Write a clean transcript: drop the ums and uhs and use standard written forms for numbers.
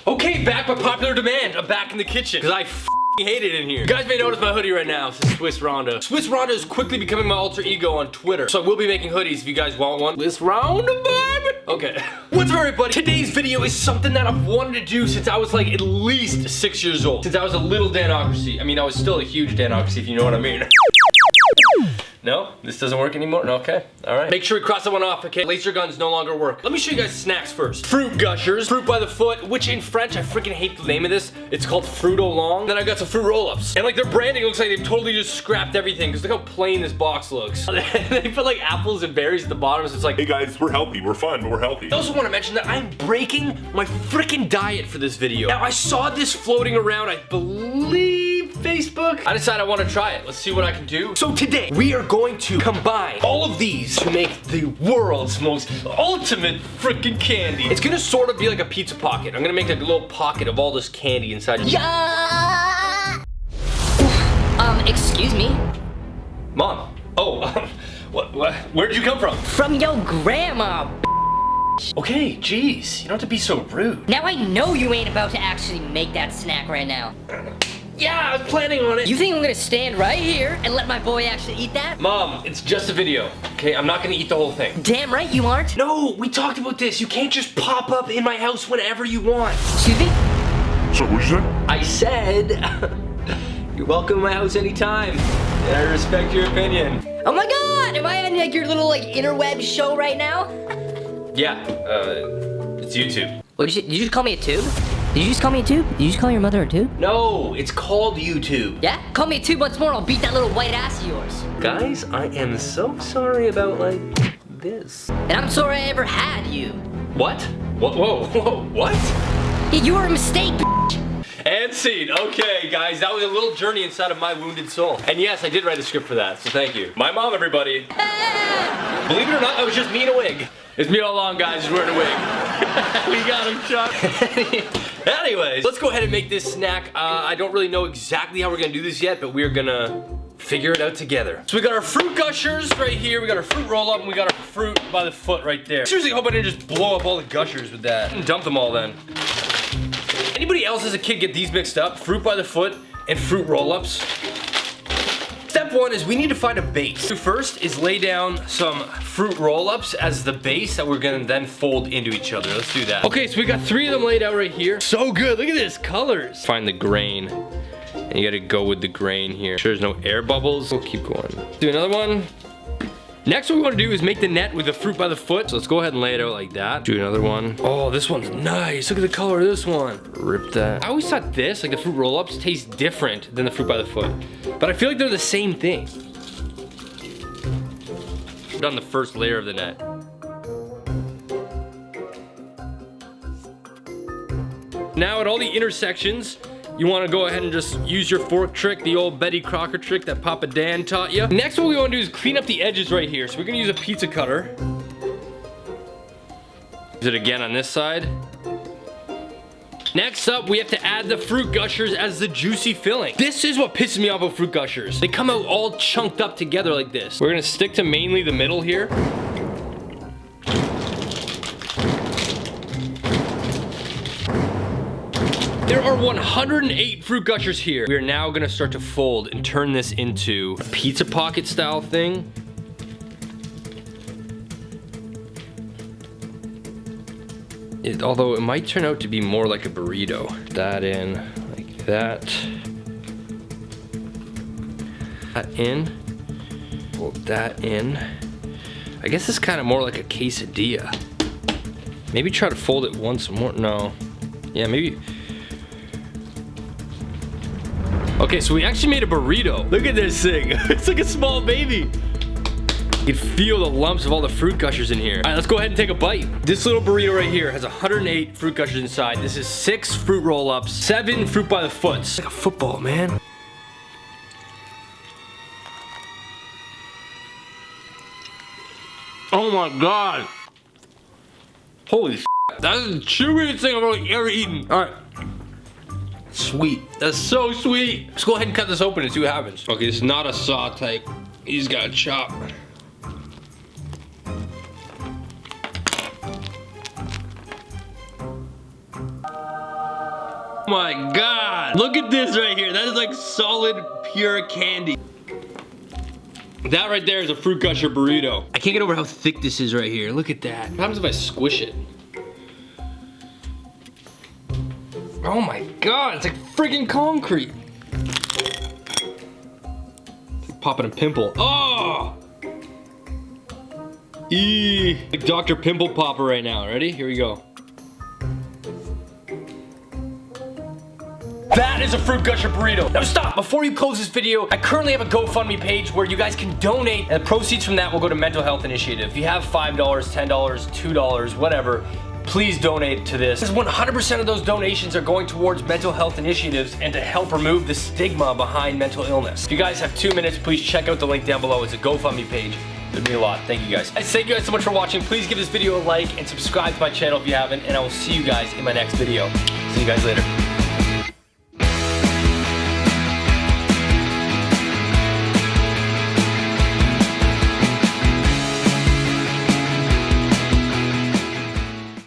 Okay, back by popular demand. I'm back in the kitchen because I hate it in here. You guys may notice my hoodie right now. This is Swiss Ronda. Swiss Ronda is quickly becoming my alter ego on Twitter, so I will be making hoodies if you guys want one. Swiss Ronda, baby. Okay. What's up, everybody? Today's video is something that I've wanted to do since I was like at least 6 years old. Since I was a little Danocracy. I mean, I was still a huge Danocracy, if you know what I mean. No? This doesn't work anymore? Okay. Alright. Make sure we cross that one off, okay? Laser guns no longer work. Let me show you guys snacks first. Fruit Gushers, fruit by the foot, which in French, I freaking hate the name of this. It's called Fruit Long. Then I got some fruit roll-ups. And like their branding looks like they've totally just scrapped everything because look how plain this box looks. They put like apples and berries at the bottom, so it's like, hey guys, we're healthy, we're fun, we're healthy. I also want to mention that I'm breaking my freaking diet for this video. Now I saw this floating around, I believe Facebook. I decided I want to try it. Let's see what I can do. So today, we are going to combine all of these to make the world's most ultimate freaking candy. It's gonna sort of be like a pizza pocket. I'm gonna make like a little pocket of all this candy inside. Yeah. Excuse me? Mom. Oh, where did you come from? From your grandma, Okay, jeez. You don't have to be so rude. Now I know you ain't about to actually make that snack right now. Yeah, I was planning on it. You think I'm gonna stand right here and let my boy actually eat that? Mom, it's just a video, okay? I'm not gonna eat the whole thing. Damn right you aren't. No, we talked about this. You can't just pop up in my house whenever you want. Excuse me? So what'd you say? I said, you're welcome in my house anytime. And I respect your opinion. Oh my god, am I on like your little like interweb show right now? Yeah, it's YouTube. What did you just call me a tube? Did you just call me a tube? Did you just call your mother a tube? No, it's called YouTube. Yeah? Call me a tube once more and I'll beat that little white ass of yours. Guys, I am so sorry about like this. And I'm sorry I ever had you. What? Whoa, what? Yeah, you were a mistake, And scene. Okay, guys, that was a little journey inside of my wounded soul. And yes, I did write a script for that, so thank you. My mom, everybody. Believe it or not, that was just me in a wig. It's me all along, guys, just wearing a wig. We got him, Chuck. Anyways, let's go ahead and make this snack. I don't really know exactly how we're gonna do this yet, but we're gonna figure it out together. So we got our Fruit Gushers right here, we got our fruit roll-up, and we got our fruit by the foot right there. Seriously, hope I didn't just blow up all the Gushers with that. And dump them all then. Anybody else as a kid get these mixed up? Fruit by the foot and fruit roll-ups? Step one is we need to find a base. First is lay down some fruit roll-ups as the base that we're gonna then fold into each other. Let's do that. Okay, so we got 3 of them laid out right here. So good, look at this, colors. Find the grain, and you gotta go with the grain here. Make sure there's no air bubbles. We'll keep going. Do another one. Next, what we want to do is make the net with the fruit by the foot. So let's go ahead and lay it out like that. Do another one. Oh, this one's nice. Look at the color of this one. Rip that. I always thought this, like the fruit roll-ups, taste different than the fruit by the foot. But I feel like they're the same thing. We've done the first layer of the net. Now at all the intersections, you want to go ahead and just use your fork trick, the old Betty Crocker trick that Papa Dan taught you. Next, what we want to do is clean up the edges right here. So we're going to use a pizza cutter. Use it again on this side. Next up, we have to add the Fruit Gushers as the juicy filling. This is what pisses me off about Fruit Gushers. They come out all chunked up together like this. We're going to stick to mainly the middle here. There are 108 Fruit Gushers here. We are now gonna start to fold and turn this into a pizza pocket style thing. Although it might turn out to be more like a burrito. That in, like that. That in. Fold that in. I guess it's kind of more like a quesadilla. Maybe try to fold it once more. No. Yeah, maybe. Okay, so we actually made a burrito. Look at this thing. It's like a small baby. You can feel the lumps of all the Fruit Gushers in here. All right, let's go ahead and take a bite. This little burrito right here has 108 Fruit Gushers inside. This is 6 fruit roll-ups, 7 fruit by the foot. It's like a football, man. Oh my God. Holy shit. That is the chewiest thing I've ever eaten. All right. Sweet. That's so sweet. Let's go ahead and cut this open and see what happens. Okay, it's not a saw type. You just gotta chop. Oh my God. Look at this right here. That is like solid, pure candy. That right there is a Fruit Gusher burrito. I can't get over how thick this is right here. Look at that. What happens if I squish it? Oh my God, it's like freaking concrete. It's like popping a pimple. Oh! Eee. Like Dr. Pimple Popper right now. Ready? Here we go. That is a Fruit Gusher burrito. Now stop, before you close this video, I currently have a GoFundMe page where you guys can donate and the proceeds from that will go to mental health initiative. If you have $5, $10, $2, whatever, please donate to this. 100% of those donations are going towards mental health initiatives and to help remove the stigma behind mental illness. If you guys have 2 minutes, please check out the link down below. It's a GoFundMe page. It would mean a lot. Thank you guys. Thank you guys so much for watching. Please give this video a like and subscribe to my channel if you haven't, and I will see you guys in my next video. See you guys later.